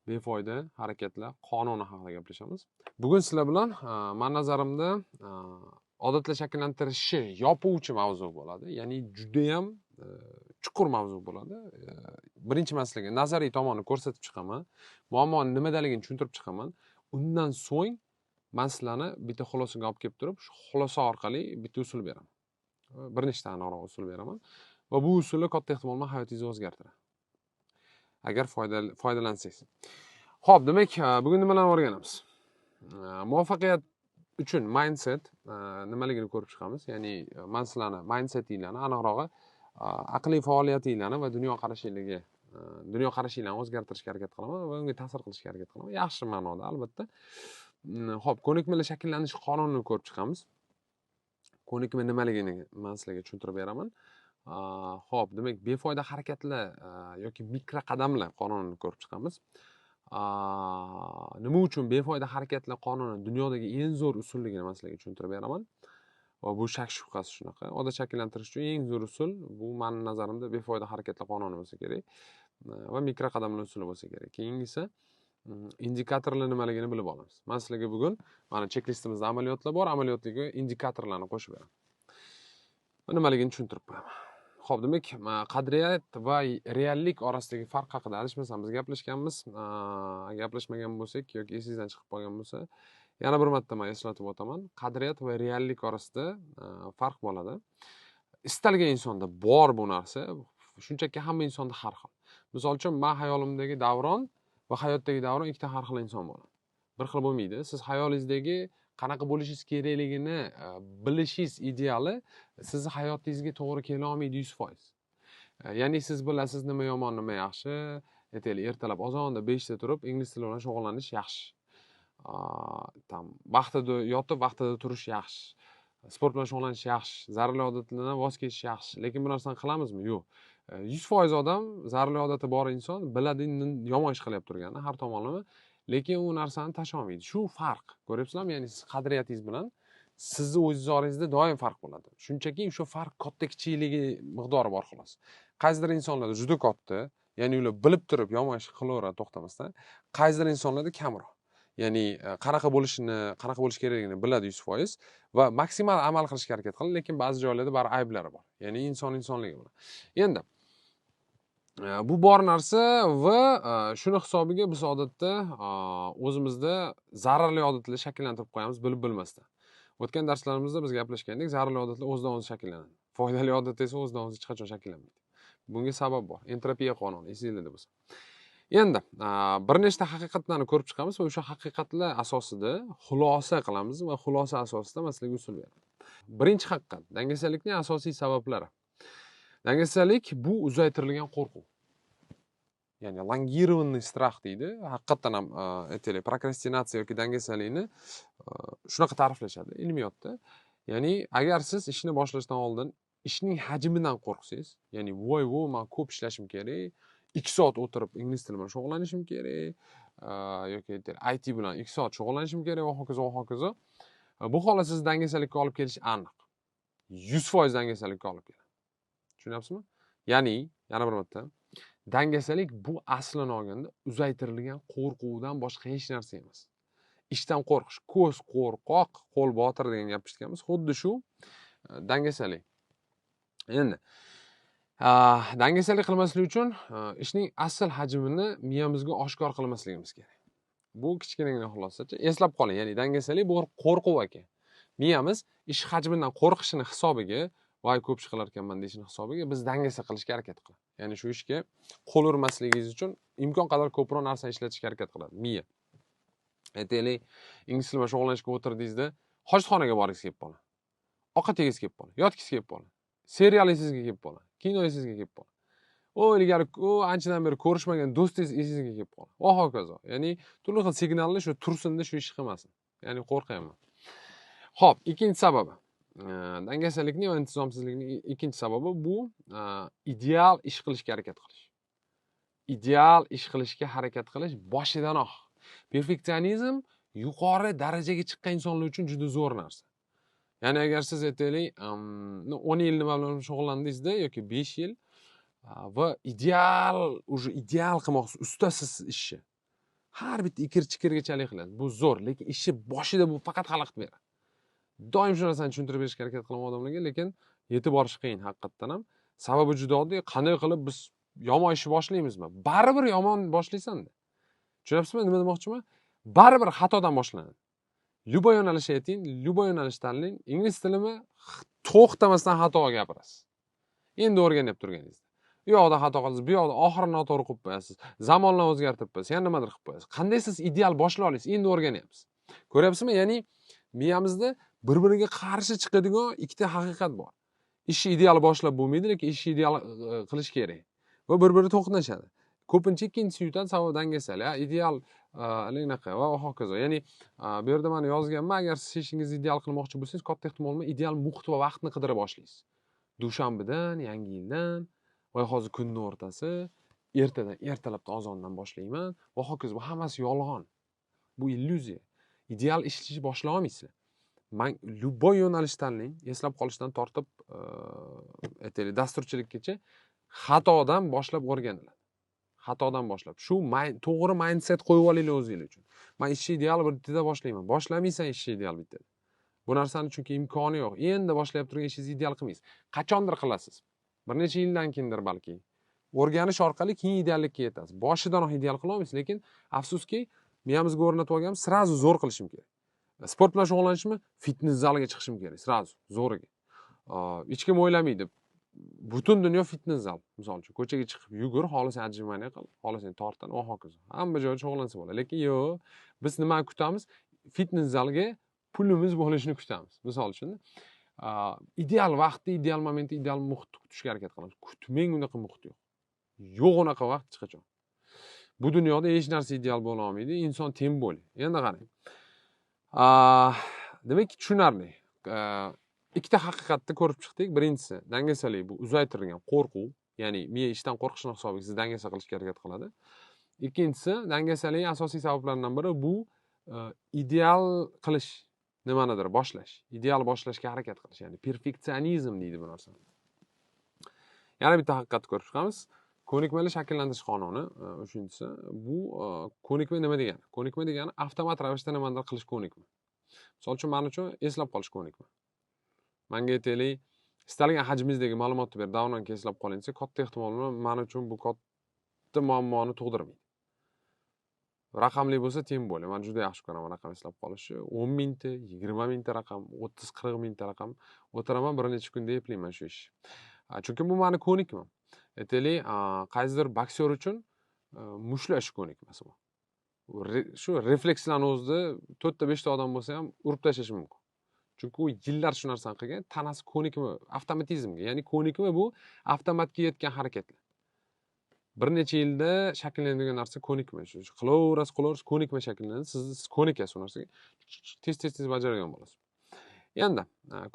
befoyda harakatlar qonuni haqida gaplashamiz. Bugun sizlar bilan men nazarimda odatlar shakllantirishi yopuvchi mavzu bo'ladi. Ya'ni juda ham chuqur mavzu bo'ladi. Birinchi man sizlarga nazariy tomonini ko'rsatib chiqaman. Muammoni nimadaligini tushuntirib chiqaman. Undan so'ng men sizlarni bitta xulosaga olib kelib turib, shu xulosa orqali bitta usul beraman. Bir nechta aniqroq usul beraman va bu usullar katta ehtimol bilan hayotingizni o'zgartiradi. Agar foydalansangiz. Xo'p, demak, bugun nimalarni o'rganamiz? Muvaffaqiyat uchun mindset nimaligini ko'rib chiqamiz. Ya'ni men sizlarni mindsetinglarni, aniqrog'i aqliy faoliyatinglarni va dunyoqarashinglarni o'zgartirishga harakat qilaman va unga ta'sir qilishga harakat qilaman. Yaxshi ma'noda, albatta. Xo'p, ko'nikmalar shakllanish qonunini ko'rib chiqamiz. Ko'nikma nimaligini men sizlarga tushuntirib beraman. Xo'p, demak, befoyda harakatlar yoki mikroqadamlar qonunini ko'rib chiqamiz. Nima uchun befoyda harakatlar qonuni dunyodagi eng zo'r usulligini men sizlarga tushuntirib beraman. Va bu shak shubhasiz shunaqa. Odat shakllantirish uchun eng zo'r usul bu mening nazarimda befoyda harakatlar qonuni bo'lsa kerak va mikroqadamlar usuli bo'lsa kerak. Keyingisi indikatorlar nimaligini bilib olamiz. Men sizlarga bugun mana cheklistimizda amaliyotlar bor, amaliyotlarga indikatorlarni qo'shib beraman. Nimaligini tushuntirib qo'yaman. Xo'p, demak, qadriyat va reallik orasidagi farq haqida adashmasam biz gaplashganmiz. Gaplashmagan bo'lsak yoki esingizdan chiqib qolgan bo'lsa, yana bir marta men eslatib o'taman. Qadriyat va reallik orasida farq bo'ladi. Istalgan insonda bor bu narsa, shunchaki hamma insonda har xil. Misol uchun, men hayolimdagi Davron va hayotdagi Davron ikkita har xil inson bo'ladi. Bir xil bo'lmaydi. Siz hayolingizdagi qanaqa bo'lishingiz kerakligini bilishingiz ideali sizni hayotingizga to'g'ri kela olmaydi 100%. Ya'ni siz bilasiz nima yomon, nima yaxshi. Aytaylik, ertalab ozonda 5 da turib ingliz tili bilan shug'ullanish yaxshi. Vaqtida yotib, vaqtida turish yaxshi. Sport bilan shug'ullanish yaxshi. Zararli odatlardan voz kechish yaxshi. Lekin bu narsani qilamizmi? Yo'q. 100% odam zararli odati bor inson biladi yomon ish qilyapti turganini har tomonlama. Lekin u narsani tasholmaydi. Shu farq. Ko'ryapsizlarmi? Ya'ni siz qadriyatingiz bilan sizni o'zingiz orangizda doim farq bo'ladi. Shunchaki o'sha farq katta kichikligi miqdori bor xolos. Qaysidir insonlarda juda katta, ya'ni ular bilib turib yomon ish qilaveradi to'xtamasdan. Qaysidir insonlarda kamroq. Ya'ni qanaqa bo'lish kerakligini biladi 100% va maksimal amal qilishga harakat qiladi, lekin ba'zi joylarda bari ayblari bor. Ya'ni insonligi bilan. Endi bu bor narsa va shuni hisobiga biz odatda o'zimizda zararli odatlar shakllantirib qo'yamiz bilib bilmasdan. O'tgan darslarimizda biz gaplashgandik, zararli odatlar o'zidan o'zi shakllanadi. Foydali odatlar esa o'zidan o'zi hech qachon shakllanmaydi. Bunga sabab bor. Entropiya qonuni, esingizda bo'lsa. Endi bir nechta haqiqatlarni ko'rib chiqamiz va o'sha haqiqatlar asosida xulosa qilamiz va xulosa asosida men sizlarga usul beraman. Birinchi haqiqat, dangasalikning asosiy sabablari. Dangasalik bu uzaytirilgan qo'rquv. Ya'ni langirованный strах deydi. Haqiqatan ham aytaylik, prokrastinatsiya yoki dangasalikni shunaqa ta'riflashadi ilmiyotda. Ya'ni agar siz ishni boshlashdan oldin ishning hajmidan qo'rqsangiz, ya'ni voy, men ko'p ishlashim kerak, 2 soat o'tirib ingliz tili bilan shug'ullanishim kerak, yoki IT bilan 2 soat shug'ullanishim kerak va hokazo va hokazo. Bu holat sizni dangasalikka olib kelishi aniq. 100% dangasalikka olib keladi. Tushunyapsizmi? Ya'ni, yana bir marta, dangasalik bu aslini olganda uzaytirilgan qo'rquvdan boshqa hech narsa emas. Ishdan qo'rqish, ko'z qo'rqoq, qo'l botir degan gap eshitganmiz. Xuddi shu dangasalik. Endi dangasalik qilmaslik uchun ishning asl hajmini miyamizga oshkor qilmasligimiz kerak. Bu kichkinagina xulosacha. Eslab qoling, ya'ni dangasalik bu qo'rquv ekan. Miyamiz ish hajmidan qo'rqishini hisobiga, voy ko'p ish qilar ekanman deyishini hisobiga biz dangasa qilishga harakat qiladi. Ya'ni shu ishga qo'l urmasligingiz uchun imkon qadar ko'proq narsa ishlatishga harakat qiladi miya. Aytaylik, ingliz tili bilan shug'ullanishga o'tirdingizda, hojatxonaga boringiz kelib qoladi. Ovqat yegingiz kelib qoladi, yotgingiz kelib qoladi. Serial esingizga kelib qoladi, kino esingizga kelib qoladi. Ilgari anchadan beri ko'rishmagan do'stingiz esingizga kelib qoladi. Va hokazo. Ya'ni turli xil signallar shu tursinda shu ish qilmasin. Ya'ni qo'rqaman. Xo'p, ikkinchi sababi. Dangasalikning va intizomsizlikning ikkinchi sababi bu ideal ish qilishga harakat qilish. Ideal ish qilishga harakat qilish boshidanoq. Perfeksionizm yuqori darajaga chiqqan insonlar uchun juda zo'r narsa. Ya'ni agar siz aytaylik 10 yil nima bilan shug'ullandingizda yoki 5 yil va ideal qilmoqsiz, ustasiz ishni. har bitta ikir-chikirgachalik qiladi. Bu zo'r, lekin ishi boshida bu faqat xalaqit beradi. Doim shu narsani tushuntirib berishga harakat qilaman odamlarga, lekin yetib borish qiyin haqiqatdan ham. Sababi juda oddiy. Qanday qilib biz yomon ishni boshlaymizmi? Baribir yomon boshlaysan-da. Tushunyapsizmi nima demoqchiman? Baribir xatodan boshlanadi. Любой yo'nalish ayting, любой yo'nalish tanlang. Ingliz tilimi to'xtamasdan xato gapirasiz. Endi o'rganib turganingizda. Bu yoqda xato qilasiz, bu yoqda oxirini noto'g'ri qilib qo'yasiz. Zamonlar o'zgartirib qo'yasiz, yana nimadir qilib qo'yasiz. Qanday siz ideal boshlay olasiz? Endi o'rganyapsiz. Ko'ryapsizmi? Ya'ni miyamizda bir-biriga qarshi chiqadigan ikkita haqiqat bor. Ishni ideal boshlab bo'lmaydi, lekin ishni ideal qilish kerak. Va bir-biri to'qnashadi. Ko'pincha ikkinchisi yutadi, sababi dangasalik. Ideal anaqa va hokazo. Ya'ni bu yerda mana yozganman, agar siz ishingizni ideal qilmoqchi bo'lsangiz, katta ehtimol bilan ideal muhit va vaqtni qidira boshlaysiz. Dushanbadan, yangi yildan va hozir kunning o'rtasi, ertalabdan azondan boshlayman va hokazo. Bu hammasi yolg'on. Bu illyuziya. Ideal ishni boshlay olmaysizlar. Любой yo'nalish tanlang, eslab qolishdan tortib, aytaylik, dasturchilikgacha xatodan boshlab o'rganiladi. Xatodan boshlab. Shu to'g'ri mindset qo'yib olinglar o'zingiz uchun. Men ishni ideal bittada boshlayman. Boshlamaysan ishni ideal bittada. Bu narsani chunki imkoni yo'q. Endi boshlayib turgan ishingizni ideal qilmaysiz. Qachondir qilasiz. Bir necha yildan keyindir balki. O'rganish orqali keyin ideallikka yetasiz. Boshidan ideal qila olmaysiz, lekin afsuski, miyamizga o'rnatib olganmiz, srazu zo'r qilishim kerak. Sport bilan shug'ullanishmi? Fitness zaliga chiqishim kerak, srazu, zo'riga. Hech kim o'ylamaydi. Butun dunyo fitness zal. Misol uchun, ko'chaga chiqib yugur, xohlasang отжимание qil, xohlasang tortin va hokazo. Hamma joyda shug'ullansa bo'ladi. Lekin yo'q, biz nimani kutamiz? Fitness zalga pulimiz bo'lishini kutamiz. Misol uchun, ideal vaqtda, ideal momentda, ideal muhitni kutishga harakat qilamiz. Kutmang, unaqa muhit yo'q. Yo'q unaqa vaqt hech qachon. Bu dunyoda hech narsa ideal bo'la olmaydi. Inson teng bo'l. Endi qarang. Demak, tushunarli. Ikkita haqiqatni ko'rib chiqdik. Birinchisi, dangasalik bu uzaytirilgan qo'rquv, ya'ni miya ishdan qo'rqishni hisobiga sizni dangasa qilishga harakat qiladi. Ikkinchisi, dangasalikning asosiy sabablaridan biri bu ideal qilish, nimanidir boshlash, ideal boshlashga harakat qilish, ya'ni perfeksionizm deydi bu narsani. Yana bitta haqiqatni ko'rib chiqamiz. Ko'nikmali shakllantirish qonuni, uchinchisi, bu ko'nikma nima degani? Ko'nikma degani avtomat ravishda nimanidir qilish ko'nikma. Misol uchun, men uchun eslab qolish ko'nikma. Menga aytaylik, istalgan hajmingizdagi ma'lumotni berib, davomdan eslab qoling desa, katta ehtimol bilan men uchun bu katta muammoni tug'dirmaydi. Raqamli bo'lsa teng bo'ling. Men juda yaxshi ko'raman raqam eslab qolishni. 10 mingta, 20 mingta raqam, 30-40 mingta raqam o'tiraman, bir necha kunda eplayman shu ishni. Chunki bu meni ko'nikmam. Aytaylik, qaysidir boksyor uchun mushlash ko'nikmasi bor. Shu reflekslarning o'zida 4 ta 5 ta odam bo'lsa ham urib tashlashi mumkin. Chunki u yillar shu narsani qilgan, tanasi ko'nikma, avtomatizmga, ya'ni ko'nikma bu avtomatga yetgan harakatlar. Bir necha yilda shakllanadigan narsa ko'nikma. Shu qilaverasiz, ko'nikma shakllanadi. Siz ko'nikasiz u narsaga. Tez bajargan bo'lasiz. Endi,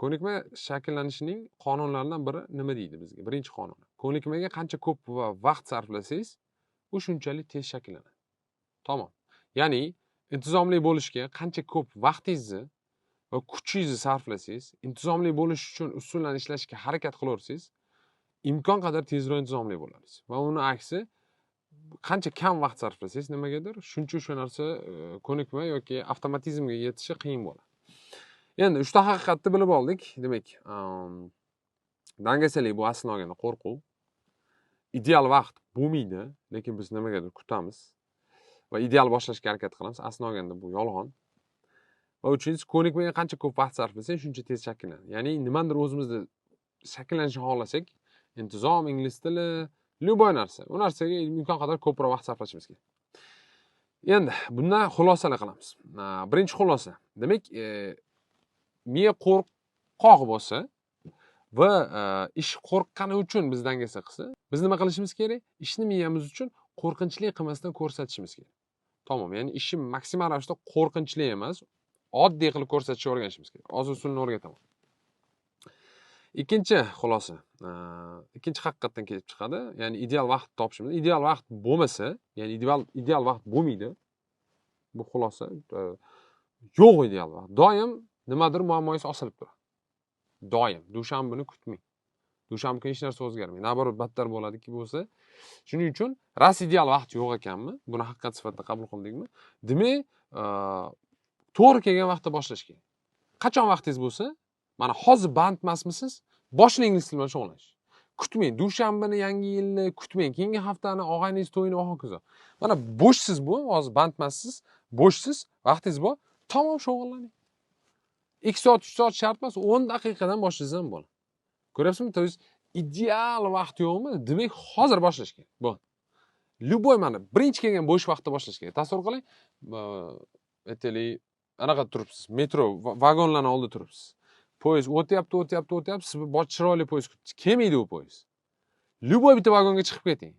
ko'nikma shakllanishining qonunlaridan biri nima deydi bizga? Birinchi qonun. Ko'nikmaga qancha ko'p va vaqt sarflasangiz, u shunchalik tez shakllanadi. Tamom. Ya'ni, intizomli bo'lishga qancha ko'p vaqtingizni va kuchingizni sarflasangiz, intizomli bo'lish uchun usullarni ishlashga harakat qilaversangiz, imkon qadar tezroq intizomli bo'lasiz. Va uni aksi, qancha kam vaqt sarflasangiz nimagadir, shuncha o'sha narsa ko'nikma yoki avtomatizmga yetishi qiyin bo'ladi. Endi 3 ta haqiqatni bilib oldik. Demak, dangasalik bu aslini olganda qo'rquv. Ideal vaqt bo'lmaydi, lekin biz nimagadir kutamiz va ideal boshlashga harakat qilamiz. Aslini olganda bu yolg'on. Va uchinchisi, ko'nikmaga qancha ko'p vaqt sarflasak, shuncha tez shakllanadi. Ya'ni nimadir o'zimizda shakllanishni xohlasak, intizom, ingliz tili, любой narsa, u narsaga imkon qadar ko'proq vaqt sarflashimiz kerak. Endi bundan xulosalar qilamiz. Birinchi xulosa. Demak, miya qo'rqoq bo'lsa va ish qo'rqqani uchun biz dangasa qilsa, biz nima qilishimiz kerak? Ishni miyamiz uchun qo'rqinchli qilmasdan ko'rsatishimiz kerak. Tamom, ya'ni ishni maksimal ravishda qo'rqinchli emas, oddiy qilib ko'rsatishni o'rganishimiz kerak. Hozir usulni o'rgataman. Ikkinchi xulosa, ikkinchi haqiqatdan kelib chiqadi. Ya'ni ideal vaqt topishimiz. Ideal vaqt bo'lmasa, ya'ni ideal vaqt bo'lmaydi. Bu xulosa. Yo'q ideal vaqt. Doim nimadir muammoyingiz osilib turadi. Doim. Dushanbani kutmang. dushanba kuni hech narsa o'zgarmaydi. Naborot battar bo'ladiki bo'lsa. Shuning uchun ras ideal vaqt yo'q ekanmi? Buni haqiqat sifatida qabul qildikmi? Demak, to'g'ri kelgan vaqtda boshlash kerak. Qachon vaqtingiz bo'lsa, mana hozir band emasmisiz? Boshlang ingliz tili bilan shug'ullanish. Kutmang, dushanbani, yangi yilni kutmang, keyingi haftani, og'ayningiz to'yini va hokazo. Mana bo'shsiz bu, hozir band emassiz, bo'shsiz, vaqtingiz bor, tamom shug'ullaning. 2 soat, 3 soat shart emas, 10 daqiqadan boshlasangiz ham bo'ladi. Ko'ryapsizmi? To есть ideal vaqt yo'qmi? Demak, hozir boshlash kerak. Bu. Любой mana birinchi kelgan bo'sh vaqtda boshlash kerak. Tasavvur qiling, aytaylik, anaqa turibsiz, metro vagonlarning oldida turibsiz. Poyezd o'tyapti, siz chiroyli poyezd kelmaydi u poyezd. Любой bitta vagonga chiqib keting.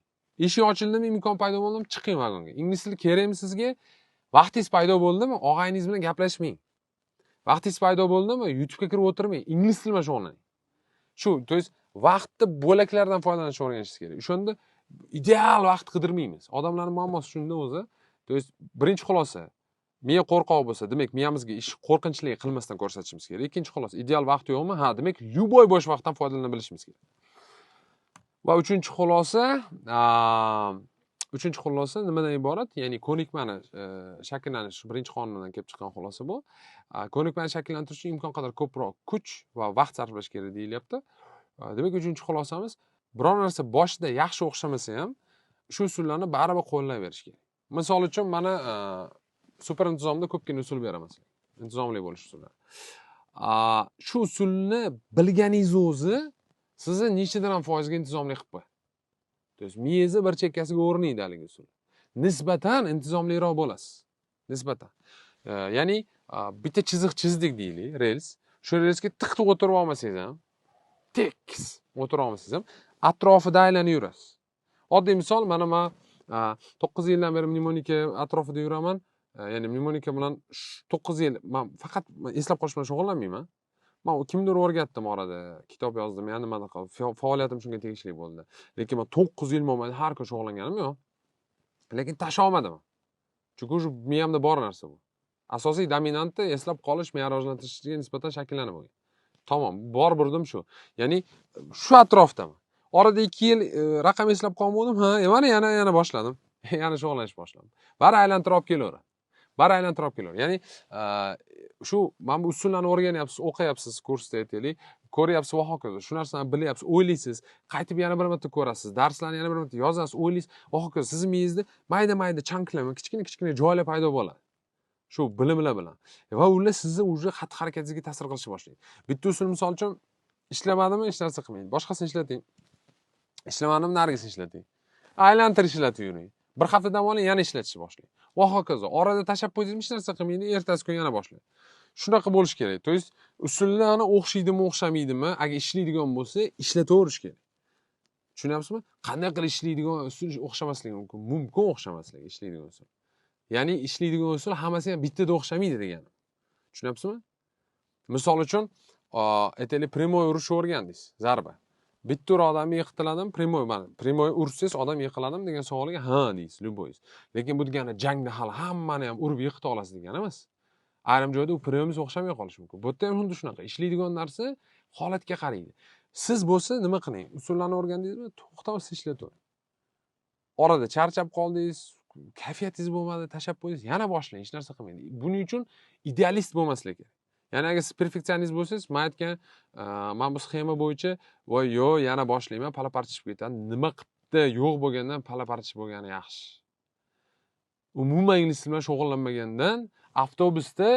Eshik ochildimi, imkon paydo bo'ldimi, chiqing vagonga. Ingliz tili kerakmi sizga? Vaqtingiz paydo bo'ldimi, og'ayningiz bilan gaplashmang. Vaqtingiz paydo bo'ldimi, YouTube'ga kirib o'tirmang, ingliz tili bilan shug'ullaning. Shu, to есть vaqtni bo'laklardan foydalanishni o'rganishingiz kerak. O'shanda ideal vaqt qidirmaymiz. Odamlarning muammosi shunda o'zi. To есть birinchi xulosa, miya qo'rqoq bo'lsa, demak miyamizga ish qo'rqinchli qilmasdan ko'rsatishimiz kerak. Ikkinchi xulosa, ideal vaqt yo'qmi? Ha, demak любой bo'sh vaqtdan foydalana bilishimiz kerak. Va uchinchi xulosa nimadan iborat? Ya'ni ko'nikmani shakllanish birinchi qonundan kelib chiqqan xulosa bu. Ko'nikmani shakllantirish uchun imkon qadar ko'proq kuch va vaqt sarflash kerak deyilyapti. Demak, uchinchi xulosamiz, biror narsa boshida yaxshi o'xshamasa ham, shu usullarni baribir qo'llayverish kerak. Misol uchun, mana super intizomda ko'pgina usul beraman sizlarga. Intizomli bo'lish usullari. Shu usulni bilganingiz o'zi sizni nechadan ham foizga intizomli qilib qo'yadi. To есть miyangizni bir chekkasiga o'rnaydi haligi usul. Nisbatan intizomliroq bo'lasiz. Nisbatan. Ya'ni bitta chiziq chizdik deylik, rels. Shu relsga tiqib o'tirib olmasangiz ham, tekis o'tira olmasangiz ham, atrofida aylanib yurasiz. Oddiy misol, mana men 9 yildan beri mnemonika atrofida yuraman. Ya'ni mnemonika bilan 9 yil men faqat eslab qolish bilan shug'ullanmayman. Men kimdir o'rgatdim orada, kitob yozdim, yana nima qilib, faoliyatim shunga tegishli bo'ldi. Lekin men 9 yil mobaynida har kun shug'ullanganim yo'q. Lekin tasha olmadim. Chunki shu miyamda bor narsa bu. Asosiy dominanti eslab qolish, miya rivojlantirishga nisbatan shakllanib bo'lgan. Tamom, bor burdim shu. Ya'ni shu atrofdaman. Orada 2 yil raqam eslab qolmadim, mana yana boshladim. Yana shug'ullanishni boshladim. Bari aylantirib olib kelaveradi. Ya'ni shu mana bu usullarni o'rganyapsiz, o'qiyapsiz kursda aytaylik, ko'ryapsiz va hokazo. Shu narsani bilyapsiz, o'ylaysiz, qaytib yana bir marta ko'rasiz, darslarni yana bir marta yozasiz, o'ylaysiz va hokazo. Sizning miyangizda mayda chanklar, kichkina joylar paydo bo'ladi. Shu bilimlar bilan. Va ular sizni уже xatti-harakatingizga ta'sir qilishni boshlaydi. Bitta usul misol uchun ishlamadimi, hech narsa qilmang. Boshqasini ishlating. Ishlamadimi, narigisini ishlating. Aylantirish ishlatib yuring. Bir hafta dam oling, yana ishlatishni boshlang. Va hokazo. Orada tashab qo'ydingiz, hech narsa qilmaydi, ertasi kun yana boshlang. Shunaqa bo'lish kerak. To есть usullarni o'xshaydimi, o'xshamaydimi, agar ishlaydigan bo'lsa, ishlataverish kerak. Tushunyapsizmi? Qanday qilib ishlaydigan usul o'xshamasligi mumkin? Mumkin o'xshamasligi ishlaydigan usul. Ya'ni ishlaydigan usul hammasi ham bittada o'xshamaydi degani. Tushunyapsizmi? Misol uchun, aytaylik, primoy urishni o'rgandingiz, zarba. Bitta odamni yiqitiladim, primoy ursangiz odam yiqiladimi degan savolga ha deysiz, любой. Lekin bu degani jangda hali hammani ham urib yiqita olasiz degani emas. Ayrim joyda u primoyimiz o'xshamay qolishi mumkin. Bu yerda ham xuddi shunaqa. Ishlaydigan narsa holatga qaraydi. Siz bo'lsa nima qiling? Usullarni o'rgandingizmi? To'xtamasdan ishlatavering. Orada charchab qoldingiz, kayfiyatingiz bo'lmadi, tashab qo'ydingiz, yana boshlang, hech narsa qilmang. Buning uchun idealist bo'lmaslik kerak. Ya'ni agar siz perfeksionist bo'lsangiz, men aytgan, men bu sxema bo'yicha, voy yo'q, yana boshlayman, palapartishib ketadi. Nima qilibdi, yo'q bo'lgandan palapartish bo'lgani yaxshi. Umuman ingliz tili bilan shug'ullanmagandan avtobusda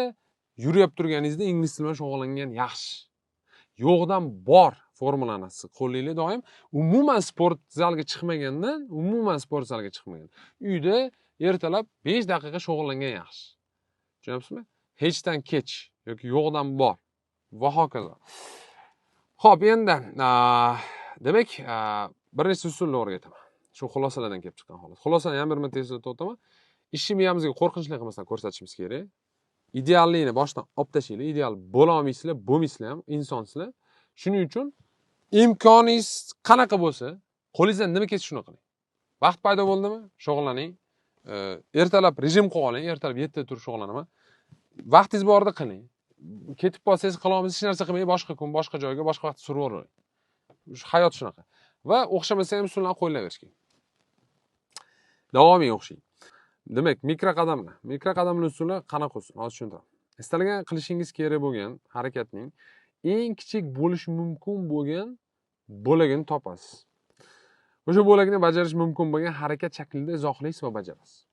yurib turganingizda ingliz tili bilan shug'ullangan yaxshi. Yo'qdan bor formulani siz qo'llanglar doim. Umuman sport zaliga chiqmagandan, uyda ertalab 5 daqiqa shug'ullangan yaxshi. Tushunyapsizmi? Hechdan kech yoki yo'qdan bor va hokazo. Xo'p, endi demak, bir nechta usulni o'rgataman. Shu xulosalardan kelib chiqqan xolos. Xulosani ham bir marta eslatib o'taman. Ishni miyamizga qo'rqinchli qilmasdan ko'rsatishimiz kerak. Ideallikni boshdan olib tashlaylik. Ideal bo'la olmaysizlar, bo'lmaysizlar ham, insonsizlar. Shuning uchun imkoningiz qanaqa bo'lsa, qo'lingizdan nima kelsa shuni qiling. Vaqt paydo bo'ldimi? Shug'ullaning. Ertalab rejim qo'yib oling, ertalab 7 da turib shug'ullanaman. Vaqtingiz borida qiling. Ketib qolsangiz qila olmaysiz, hech narsa qilmay boshqa kun, boshqa joyga, boshqa vaqtda suravering. Hayot shunaqa. Va o'xshamasa ham usullarni qo'llayverish kerak. Davomiy o'xshang. Demak, mikroqadamlar. Mikroqadamlar usuli qanaqa usul? Hozir tushuntiraman. Istalgan qilishingiz kerak bo'lgan harakatning eng kichik bo'lishi mumkin bo'lgan bo'lagini topasiz. O'sha bo'lagini bajarish mumkin bo'lgan harakat shaklida izohlaysiz va bajarasiz.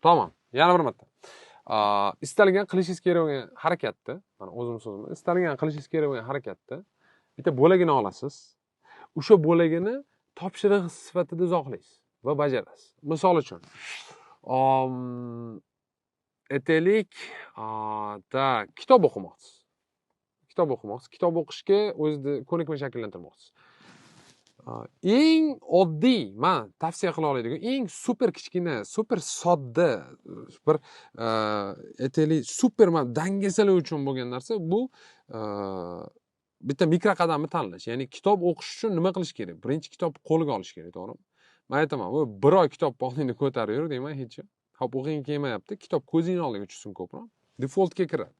Tamom. Yana bir marta. Istalgan qilishingiz kerak bo'lgan harakatni, mana o'zim so'zim, istalgan qilishingiz kerak bo'lgan harakatni bitta bo'lagini olasiz. O'sha bo'lagini topshiriq sifatida izohlaysiz va bajarasiz. Misol uchun, aytaylik, kitob o'qimoqchisiz. Kitob o'qishga o'zingizni ko'nikma shakllantirmoqchisiz. Eng oddiy, men tavsiya qila oladigan eng super kichkina, super sodda bir aytaylik super dangasalar uchun bo'lgan narsa bu bitta mikroqadamni tanlash. Ya'ni kitob o'qish uchun nima qilish kerak? Birinchi kitob qo'lga olish kerak, to'g'rimi? Men aytaman, bir oy kitob oldingda ko'tarib yur deyman, hech. Hop, o'qing kelmayapti, kitob ko'zingni oldiga tushsin ko'proq. Defaultga kiradi.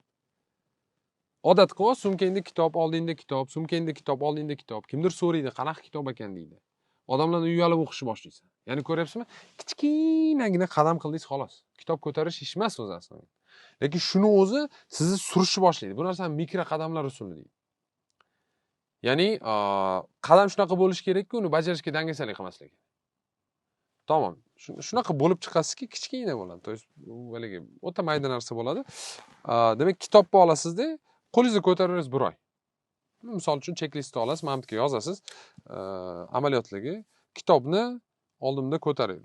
Odat qilib, sumkangda kitob, oldingda kitob, sumkangda kitob, oldingda kitob. Kimdir so'raydi, qanaqa kitob ekan deydi. Odamlarni uyalib o'qishni boshlaysan. Ya'ni ko'ryapsizmi? Kichkinagina qadam qildingiz xolos. Kitob ko'tarish ish emas o'zi aslida. Lekin shuni o'zi sizni surishni boshlaydi. Bu narsani mikroqadamlar usuli deydi. Ya'ni qadam shunaqa bo'lishi kerakki, uni bajarishga dangasalik qilmasligi. Tamom. Shunaqa bo'lib chiqasizki, kichkina bo'ladi. To есть, haligi o'ta mayda narsa bo'ladi. Demak, kitobni olasizda, qo'lingizga ko'taraverasiz bir oy. Misol uchun checklistni olasiz, mana bu yerga yozasiz. Amaliyotligi kitobni oldimda ko'tarib.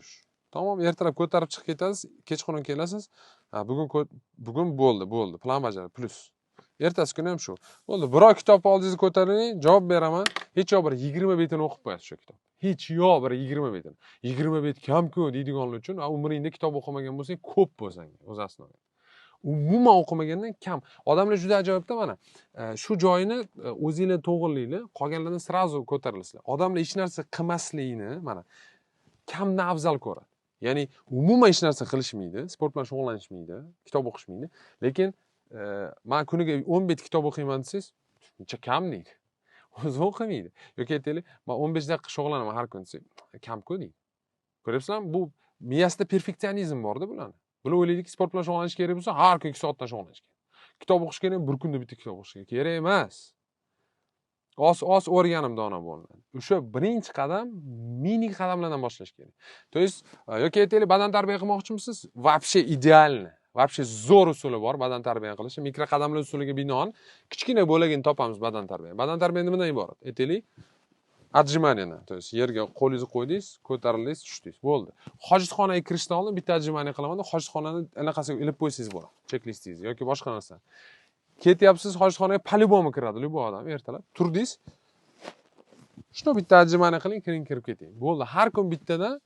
Tamom, ertalab ko'tarib chiqib ketasiz, kechqurun kelasiz. Bugun bo'ldi, plan bajardi, plus. Ertasi kuni ham shu. Bo'ldi, bir oy kitobni oldingizga ko'taring, javob beraman. Hech yo'q bir 20 betini o'qib qo'yasiz shu kitob. Hech yo'q bir 20 betini. 20 bet kam-ku deydiganlar uchun, umringda kitob o'qimagan bo'lsang, ko'p bo'lsang, o'z aslida. Umuman o'qimagandan kam. Odamlar juda ajoyibda mana. Shu joyini o'zingizlar to'g'rilaylar, qolganlarni srazu ko'tarilasizlar. Odamlar hech narsa qilmaslikni mana kamdan afzal ko'radi. Ya'ni umuman hech narsa qilishmaydi, sport bilan shug'ullanishmaydi, kitob o'qishmaydi, lekin men kuniga 10 bet kitob o'qiyman desangiz, uncha kam deydi. O'zi o'qimaydi. Yoki aytaylik, men 15 daqiqa shug'ullanaman har kun desangiz, kam-ku deydi. Ko'ryapsizlarmi? Bu miyasida perfeksionizm bor-da bularni. Bular o'ylaydiki, sport bilan shug'ullanish kerak bo'lsa, har kun 2 soatdan shug'ullanish kerak. Kitob o'qish kerak, bir kunda bitta kitob o'qish kerak emas. Os o'rganim dono bo'linadi. O'sha birinchi qadam mini qadamlardan boshlash kerak. To есть, yoki aytaylik, badan tarbiya qilmoqchimisiz? Вообще idealni, вообще zo'r usuli bor badan tarbiya qilish. Mikroqadamlar usuliga binoan kichkina bo'lagini topamiz badan tarbiya. Badan tarbiya nimadan iborat? Aytaylik, отжимание. То есть, yerga qo'lingizni qo'ydingiz, ko'tarildingiz, tushdingiz. Bo'ldi. Hojatxonaga kirishdan oldin bitta отжимание qilaman, hojatxonani anaqasiga ilib qo'ysangiz bo'ladi. Checklistingiz yoki boshqa narsa. Ketyapsiz hojatxonaga по-любому kiradi, любой odam ertalab. Turdingiz. Shuni bitta отжимание qiling, kirib keting. Bo'ldi. Har kun bittadan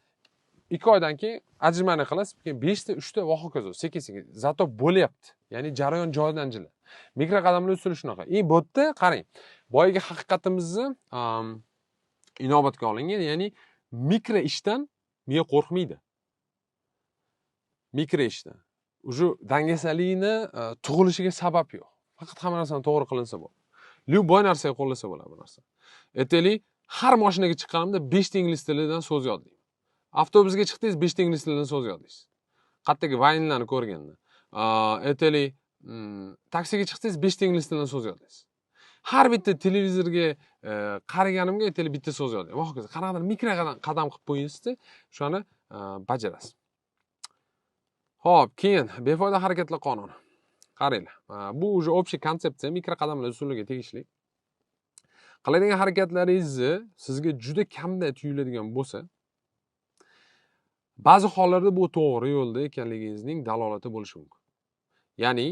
2 oydan keyin отжимание qilasiz, keyin 5 ta, 3 ta va hokazo, sekin-sekin. Zato bo'lyapti. Ya'ni jarayon joyidan jiladi. Mikroqadamlar usuli shunaqa. Bu yerda qarang. Boyagi haqiqatimizni inobatga olingan, ya'ni mikro ishdan miya qo'rqmaydi. Mikro ishdan. Uje dangasalikni tug'ilishiga sabab yo'q. Faqat hamma narsani to'g'ri qilinsa bo'ladi. Любой narsaga qo'llasa bo'ladi bu narsa. Aytaylik, har mashinaga chiqqanimda 5 ta ingliz tilidan so'z yodlayman. Avtobusga chiqdingiz, 5 ta ingliz tilidan so'z yodlaysiz. Qayerdagi vaynlarni ko'rganda. Aytaylik, taksiga chiqdingiz, 5 ta ingliz tilidan so'z yodlaysiz. Har bitta televizorga qaraganimga aytaylik bitta so'z yodlayman. Va hokazo. Qanaqadir mikroqadam qilib qo'yingizda, shuni bajarasiz. Xo'p, keyin befoyda harakatlar qonuni. Qaranglar. Bu уже общий konsepsiya, mikroqadamlar usuliga tegishli. Qiladigan harakatlaringizni sizga juda kamda tuyuladigan bo'lsa, ba'zi hollarda bu to'g'ri yo'lda ekanligingizning dalolati bo'lishi mumkin. Ya'ni,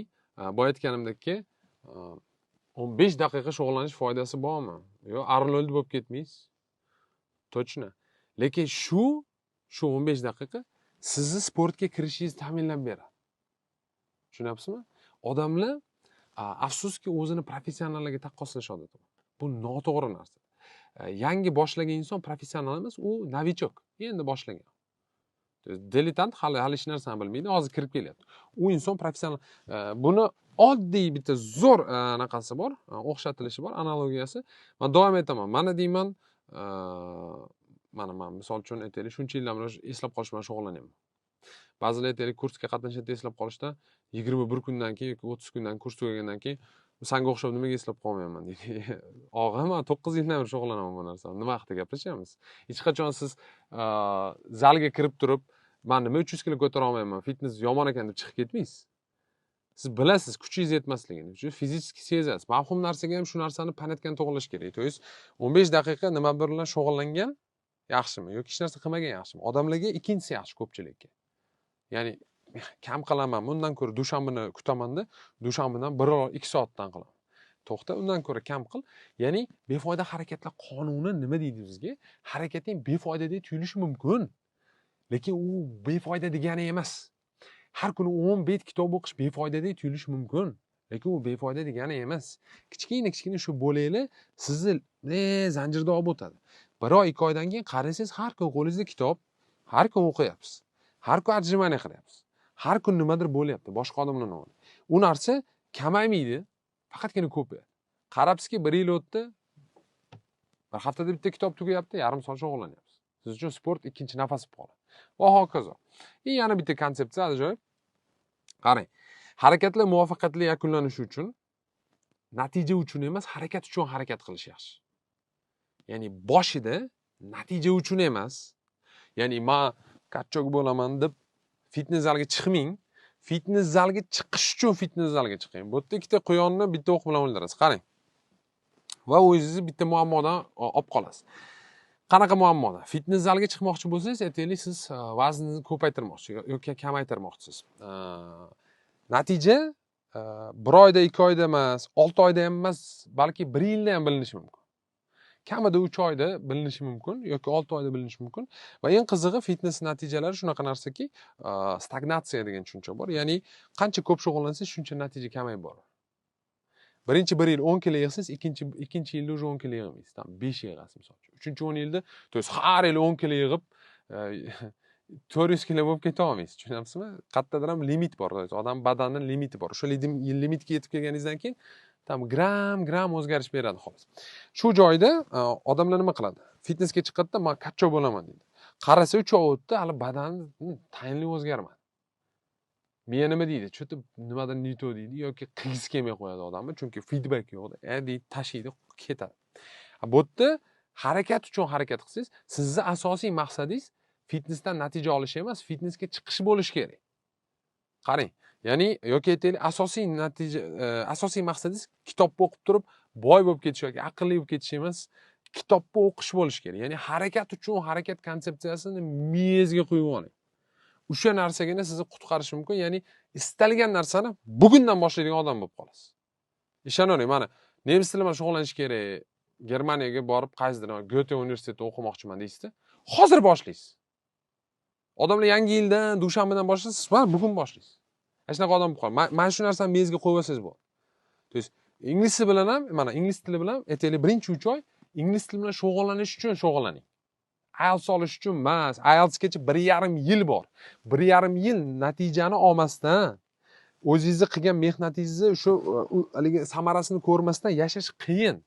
boya aytganimdek, 15 daqiqa shug'ullanish foydasi bormi? Yo, Arnold bo'lib ketmaysiz. Точно. Lekin shu 15 daqiqa sizni sportga kirishingizni ta'minlab beradi. Tushunyapsizmi? Odamlar afsuski o'zini professionallarga taqqoslashadi. Bu noto'g'ri narsa. Yangi boshlagan inson professional emas, u novichok. Endi boshlagan. Diletant hali hech narsani bilmaydi, hozir kirib kelyapti. U inson professional. Buni oddiy bitta zo'r anaqasi bor, o'xshatilishi bor, analogiyasi. Men doim aytaman, mana deyman, mana men misol uchun aytaylik, shuncha yildan beri eslab qolish bilan shug'ullanyapman. Ba'zilar aytaylik, kursga qatnashda eslab qolishda 21 kundan keyin yoki 30 kundan kurs tugagandan keyin sanga o'xshab nimaga eslab qolmayapman deydi. Og'a, men 9 yildan beri shug'ullanaman bu narsa. Nima haqida gaplashamiz? Hech qachon siz zalga kirib turib, men nima 300 kilo ko'tara olmayman, fitness yomon ekan deb chiqib ketmaysiz. Siz bilasiz kuchingiz yetmasligini, fizik sezasiz. Mavhum narsaga ham shu narsani panetgan to'g'rilash kerak. To есть 15 daqiqa nima bilan shug'ullangan yaxshimi yoki hech narsa qilmagan yaxshimi? Odamlarga ikkinchisi yaxshi, ko'pchilikka. Ya'ni kam qilaman, bundan ko'ra dushanbani kutamanda, dushanbadan 1-2 soatdan qilaman. To'xta, undan ko'ra kam qil. Ya'ni befoyda harakatlar qonuni nima deydi bizga? Harakating befoyda deb tuyulishi mumkin. Lekin u befoyda degani emas. Har kuni 10 bet kitob o'qish befoyda deb tuyulishi mumkin. Lekin u befoyda degani emas. Kichkina shu bo'laklar sizni zanjirda olib o'tadi. 1-2 oydan keyin qarasangiz, har kun qo'lingizda kitob, har kun o'qiyapsiz. Har kun отжимание qilyapsiz. Har kun nimadir bo'lyapti, boshqa odamlarni o'rni. U narsa kamaymaydi, faqatgina ko'payadi. Qarabsizki, 1 yil o'tdi, bir haftada bitta kitob tugayapti, yarim soat shug'ullanyapsiz. Siz uchun sport ikkinchi nafas bo'lib qoladi. Va hokazo. Yana bitta konsepsiya ajoyib. Qarang, harakatlar muvaffaqiyatli yakunlanishi uchun natija uchun emas, harakat uchun harakat qilish yaxshi. Ya'ni boshida natija uchun emas, ya'ni men kachchok bo'laman deb fitness zalga chiqmang. Fitness zalga chiqish uchun fitness zalga chiqing. Bu yerda ikkita quyonni bitta o'q bilan o'ldirasiz. Qarang. Va o'zingizni bitta muammodan olib qolasiz. Qanaqa muammodan? Fitness zalga chiqmoqchi bo'lsangiz, aytaylik siz vaznni ko'paytirmoqchi yoki kamaytirmoqchisiz. Natija 1 oyda, 2 oyda emas, 6 oyda ham emas, balki 1 yilda ham bilinishi mumkin. Kamida 3 oyda bilinishi mumkin yoki 6 oyda bilinishi mumkin. Va eng qizig'i, fitness natijalari shunaqa narsaki, stagnatsiya degan tushuncha bor. Ya'ni qancha ko'p shug'ullansangiz, shuncha natija kamayib boradi. Birinchi 1 yil 10 kilo yig'sangiz, ikkinchi yilda уже 10 kilo yig'maysiz. Tam 5 yig'asiz misol uchun. Uchinchi 10 yilda, to есть har yili 10 kilo yig'ib 400 kilo bo'lib keta olmaysiz. Tushunamizmi? Qayerdadir ham limit bor. Odam badanining limiti bor. O'sha limitga yetib kelganingizdan keyin tam gram o'zgarish beradi xolos. Shu joyda odamlar nima qiladi? Fitnessga chiqadida, men kachcho bo'laman deydi. Qarasa 3 oy o'tdi, hali badani tayinli o'zgarmadi. Miya nima deydi? Cho'ta nimadan nito deydi yoki qilgisi kelmay qo'yadi odamni, chunki feedback yo'q. Deydi, tashiydi, ketadi. Bu yerda harakat uchun harakat qilsangiz, sizning asosiy maqsadingiz fitnessdan natija olish emas, fitnessga chiqish bo'lishi kerak. Qarang, ya'ni yoki aytaylik, asosiy maqsadingiz kitobni o'qib turib boy bo'lib ketish yoki aqlli bo'lib ketish emas, kitobni o'qish bo'lishi kerak. Ya'ni harakat uchun harakat konsepsiyasini miyangizga qo'yib oling. O'sha narsagina sizni qutqarishi mumkin. Ya'ni istalgan narsani bugundan boshlaydigan odam bo'lib qolasiz. Ishonavering, mana nemis tili bilan shug'ullanish kerak. Germaniyaga borib, qaysidir Goethe universitetida o'qimoqchiman deysiz-da. Hozir boshlaysiz. Odamlar yangi yildan, dushanbadan boshlaysiz, siz bugun boshlaysiz. Hech qanaqa odam bo'lib qoladi. Mana shu narsani miyangizga qo'yib olsangiz bo'ladi. To есть ingliz tili bilan ham, mana ingliz tili bilan aytaylik, birinchi 3 oy ingliz tili bilan shug'ullanish uchun shug'ullaning. IELTS olish uchun emas. IELTSgacha 1,5 yil bor. 1,5 yil natijani olmasdan, o'zingizni qilgan mehnatingizni shu haligi samarasini ko'rmasdan yashash qiyin.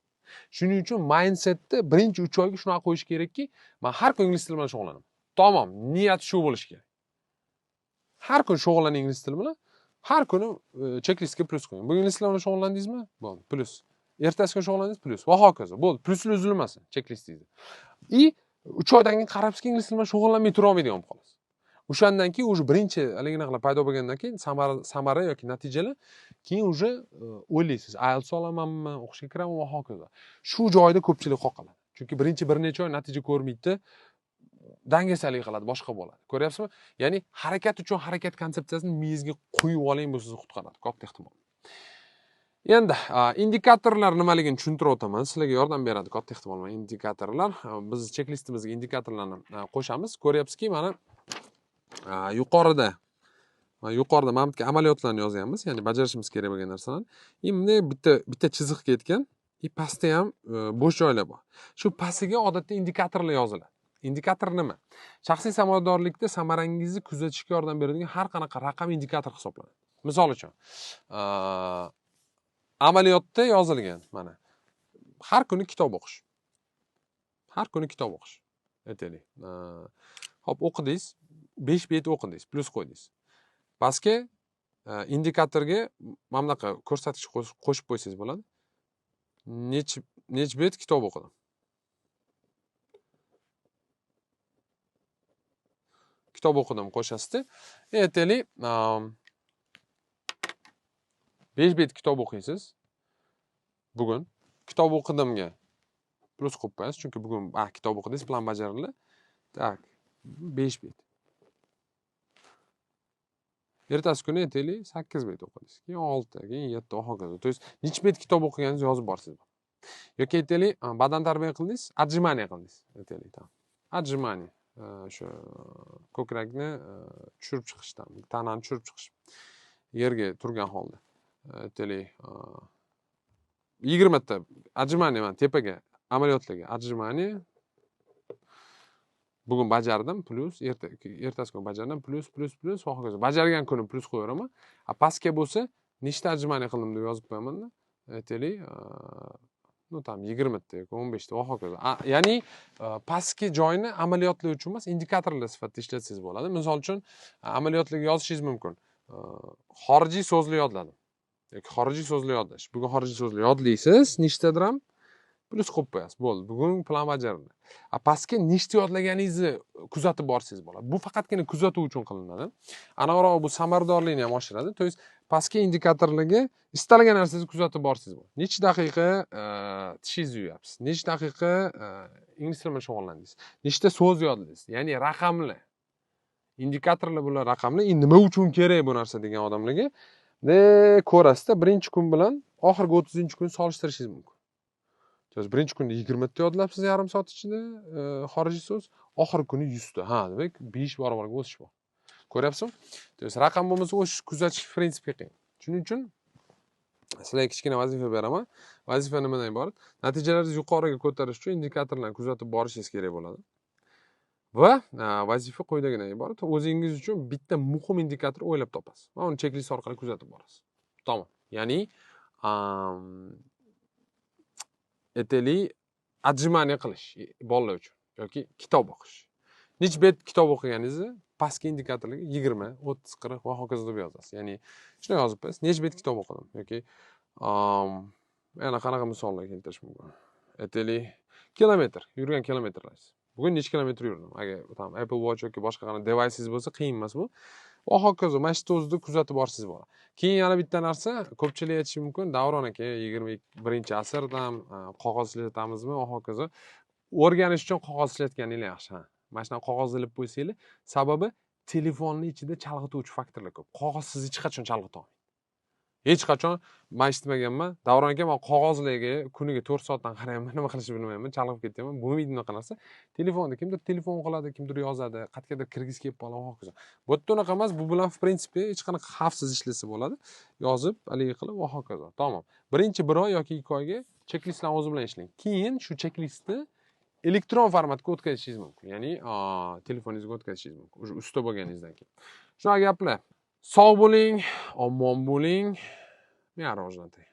Shuning uchun mindsetni birinchi 3 oyga shunaqa qo'yish kerakki, men har kun ingliz tili bilan shug'ullanaman. Tamom, niyat shu bo'lishi kerak. Har kun shug'ullaning ingliz tili bilan, har kuni checklistga plus qo'ying. Bugun ingliz tili bilan shug'ullandingizmi? Bo'ldi, plus. Ertasi kun shug'ullandingiz, plus. Va hokazo. Bo'ldi, pluslar uzilmasin checklistingizda. 3 oydan keyin qarabsizki, ingliz tili bilan shug'ullanmay tura olmaydigan bo'lib qolasiz. O'shandan keyin уже birinchi haligina qilib paydo bo'lgandan keyin samara yoki natijalar, keyin уже o'ylaysiz, IELTS olamanmi, o'qishga kiramanmi va hokazo. Shu joyda ko'pchilik qoqiladi. Chunki birinchi bir necha oy natija ko'rmaydi, dangasalik qiladi, boshqa bo'ladi. Ko'ryapsizmi? Ya'ni harakat uchun harakat konsepsiyasini miyangizga qo'yib oling, bu sizni qutqaradi, katta ehtimol. Endi indikatorlar nimaligini tushuntirib o'taman. Sizlarga yordam beradi katta ehtimol indikatorlar. Biz checklistimizga indikatorlarni qo'shamiz. Ko'ryapsizki, mana yuqorida mana bu amaliyotlarni yozyapmiz, ya'ni bajarishimiz kerak bo'lgan narsalarni. Endi bitta chiziq ketgan, pastda ham bo'sh joylar bor. Shu pastiga odatda indikatorlar yoziladi. Indikator nima? Shaxsiy samaradorlikda samarangizni kuzatishga yordam beradigan har qanaqa raqam indikator hisoblanadi. Misol uchun, amaliyotda yozilgan, mana har kuni kitob o'qish. Har kuni kitob o'qish. Aytaylik. Hop, o'qidingiz, 5 bet o'qidingiz, plus qo'ydingiz. Pastga indikatorga mana bunaqa ko'rsatkich qo'shib qo'ysangiz bo'ladi. Nech bet kitob o'qidim. Kitob o'qidim qo'shasizda. Aytaylik, 5 bet kitob o'qiysiz. Bugun kitob o'qidimga plus qo'yib qo'yasiz, chunki bugun kitob o'qidingiz, plan bajarildi. Tak, 5 bet. Ertasi kuni aytaylik 8 bet o'qidingiz, keyin 6, keyin 7 va hokazo. То есть necha bet kitob o'qiganingizni yozib borsiz. Yoki aytaylik badan tarbiya qildingiz, отжимание qildingiz. Aytaylik, отжимание. Shu ko'krakni tushirib chiqishdan, tanani tushirib chiqish. Yerga turgan holda. Aytaylik 20 ta отжимание mana tepaga amaliyotlarga отжимание bugun bajardim plus ertasi kuni bajardim plus va hokazo. Bajargan kunim plus qo'yaveraman. Pastga bo'lsa nechta отжимание qildim deb yozib qo'yaman-da. Aytaylik tam 20 ta yoki 15 ta va hokazo. Ya'ni pastki joyni amaliyotlar uchun emas, indikatorlar sifatida ishlatsangiz bo'ladi. Misol uchun amaliyotlarga yozishingiz mumkin. Xorijiy so'zlar yodladim yoki xorijiy so'zlar yodlash. Bugun xorijiy so'zlar yodlaysiz, nechtadir ham plus qo'yib qo'yasiz. Bo'ldi. Bugun plan bajarildi. Pastga nechta yodlaganingizni kuzatib borsangiz bo'ladi. Bu faqatgina kuzatuv uchun qilinadi. Anaviroq bu samaradorlikni ham oshiradi. To есть pastga indikatorlarga istalgan narsangizni kuzatib borsangiz bo'ladi. Necha daqiqa tishingizni yuyapsiz? Necha daqiqa ingliz tili bilan shug'ullandingiz? Nechta so'z yodladingiz? Ya'ni raqamli. Indikatorlar bular raqamli. Nima uchun kerak bu narsa degan odamlarga ko'rasizda, birinchi kun bilan oxirgi 30-kun solishtirishingiz mumkin. Birinchi kunda 20 ta yodlabsiz yarim soat ichida xorijiy so'z, oxirgi kuni 100 ta. Demak 5 barobarga o'sish bor. Ko'ryapsizmi? To есть raqam bo'lmasa o'sish kuzatish prinsipi qiyin. Shuning uchun sizlarga kichkina vazifa beraman. Vazifa nimadan iborat? Natijalaringizni yuqoriga ko'tarish uchun indikatorlarni kuzatib borishingiz kerak bo'ladi. Va vazifa quyidagidan iborat. O'zingiz uchun bitta muhim indikator o'ylab topasiz. Va uni checklist orqali kuzatib borasiz. Tamom. Ya'ni aytaylik отжимание qilish bolalar uchun yoki kitob o'qish. Nech bet kitob o'qiganingizni pastki indikatorlarga 20, 30, 40 va hokazo deb yozasiz. Ya'ni shuni yozib qo'yasiz. Nech bet kitob o'qidim yoki yana qanaqa misollar keltirish mumkin? Aytaylik kilometr, yurgan kilometrlaringiz. Bugun necha kilometr yurdim? Agar Apple Watch yoki boshqa qanaqa device'ingiz bo'lsa qiyin emas bu. Va hokazo mana shu o'zida kuzatib borsiz bo'ladi. Keyin yana bitta narsa, ko'pchilik aytishi mumkin, Davron aka 21-asrdan qog'oz ishlatamizmi va hokazo. O'rganish uchun qog'oz ishlatganingiz yaxshi. Mana shunaqa qog'oz ilib qo'ysanglar, sababi telefonning ichida chalg'ituvchi faktorlar ko'p. Qog'ozsiz hech qachon chalg'ita olmaydi. Hech qachon men eshitmaganman. Davron aka men qog'ozlarga kuniga 4 soatdan qarayman, nima qilishni bilmayman, chalg'ib ketyapman. Bo'lmaydi bunaqa narsa. Telefonda kimdir telefon qiladi, kimdir yozadi, qayergadir kirgizib kelib qoladi va hokazo. Bu yerda unaqa emas, bu bilan в принципе hech qanaqa xavfsiz ishlasa bo'ladi. Yozib, haligi qilib va hokazo. Tamom. Birinchi 1 oy yoki 2 oyga checklistlarni o'zi bilan ishlang. Keyin shu checklistni elektron formatga o'tkazishingiz mumkin. Ya'ni telefoningizga o'tkazishingiz mumkin. O'sha usta bo'lganingizdan keyin. Shunaqa gaplar. Sog' bo'ling, omon bo'ling. Men rivojlantiring.